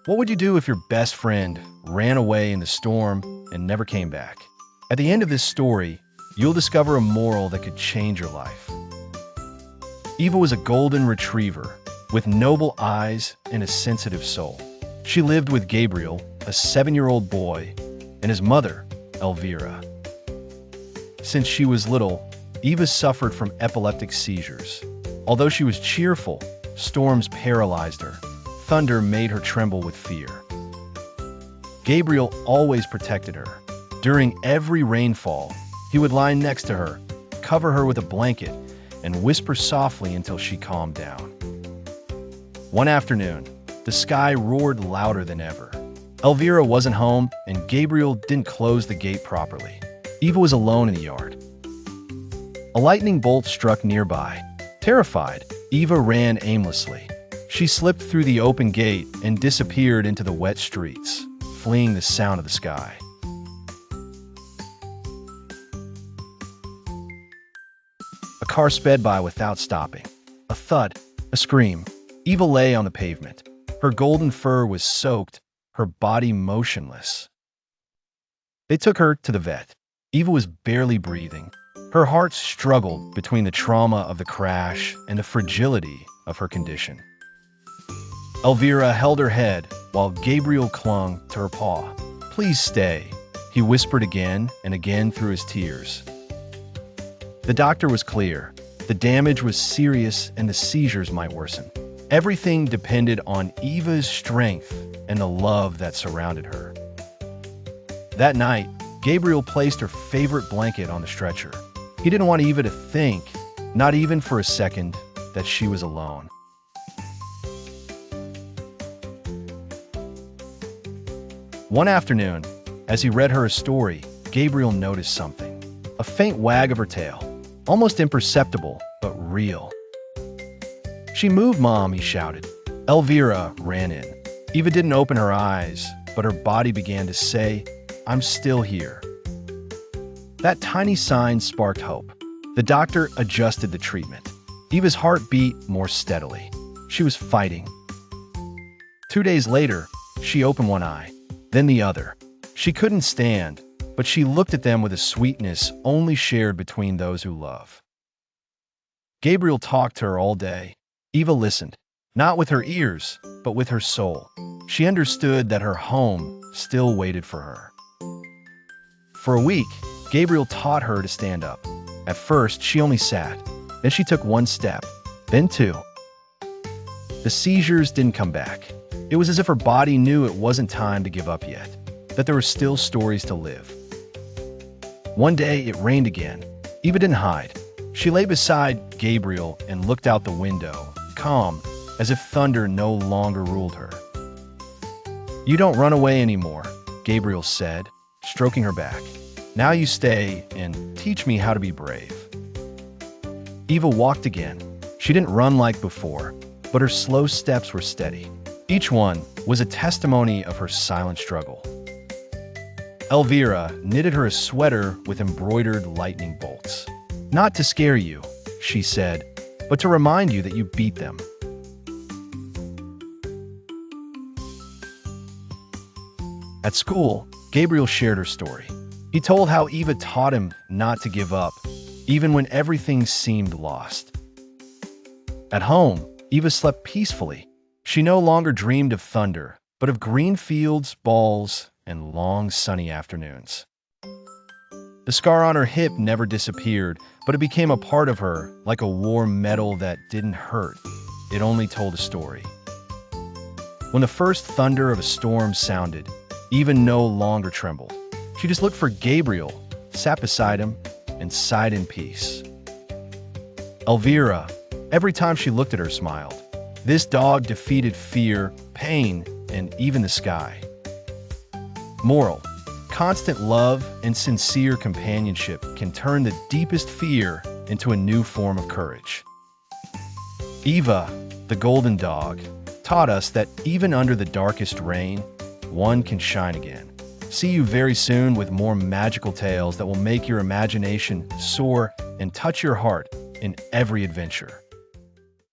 What would you do if your best friend ran away in the storm and never came back? At the end of this story, you'll discover a moral that could change your life. Eva was a golden retriever with noble eyes and a sensitive soul. She lived with Gabriel, a 7-year-old boy, and his mother, Elvira. Since she was little, Eva suffered from epileptic seizures. Although she was cheerful, storms paralyzed her. Thunder made her tremble with fear. Gabriel always protected her. During every rainfall, he would lie next to her, cover her with a blanket, and whisper softly until she calmed down. One afternoon, the sky roared louder than ever. Elvira wasn't home, and Gabriel didn't close the gate properly. Eva was alone in the yard. A lightning bolt struck nearby. Terrified, Eva ran aimlessly. She slipped through the open gate and disappeared into the wet streets, fleeing the sound of the sky. A car sped by without stopping. A thud, a scream. Eva lay on the pavement. Her golden fur was soaked, her body motionless. They took her to the vet. Eva was barely breathing. Her heart struggled between the trauma of the crash and the fragility of her condition. Elvira held her head while Gabriel clung to her paw. "Please stay," he whispered again and again through his tears. The doctor was clear. The damage was serious and the seizures might worsen. Everything depended on Eva's strength and the love that surrounded her. That night, Gabriel placed her favorite blanket on the stretcher. He didn't want Eva to think, not even for a second, that she was alone. One afternoon, as he read her a story, Gabriel noticed something. A faint wag of her tail, almost imperceptible, but real. "She moved, Mom," he shouted. Elvira ran in. Eva didn't open her eyes, but her body began to say, "I'm still here." That tiny sign sparked hope. The doctor adjusted the treatment. Eva's heart beat more steadily. She was fighting. 2 days later, she opened one eye, then the other. She couldn't stand, but she looked at them with a sweetness only shared between those who love. Gabriel talked to her all day. Eva listened, not with her ears, but with her soul. She understood that her home still waited for her. For a week, Gabriel taught her to stand up. At first, she only sat. Then she took one step, then two. The seizures didn't come back. It was as if her body knew it wasn't time to give up yet, that there were still stories to live. One day, it rained again. Eva didn't hide. She lay beside Gabriel and looked out the window, calm, as if thunder no longer ruled her. "You don't run away anymore," Gabriel said, stroking her back. "Now you stay and teach me how to be brave." Eva walked again. She didn't run like before, but her slow steps were steady. Each one was a testimony of her silent struggle. Elvira knitted her a sweater with embroidered lightning bolts. "Not to scare you," she said, "but to remind you that you beat them." At school, Gabriel shared her story. He told how Eva taught him not to give up, even when everything seemed lost. At home, Eva slept peacefully. She no longer dreamed of thunder, but of green fields, balls, and long sunny afternoons. The scar on her hip never disappeared, but it became a part of her, like a warm metal that didn't hurt. It only told a story. When the first thunder of a storm sounded, Eva no longer trembled. She just looked for Gabriel, sat beside him, and sighed in peace. Elvira, every time she looked at her, smiled. This dog defeated fear, pain, and even the sky. Moral: constant love and sincere companionship can turn the deepest fear into a new form of courage. Eva, the golden dog, taught us that even under the darkest rain, one can shine again. See you very soon with more magical tales that will make your imagination soar and touch your heart in every adventure.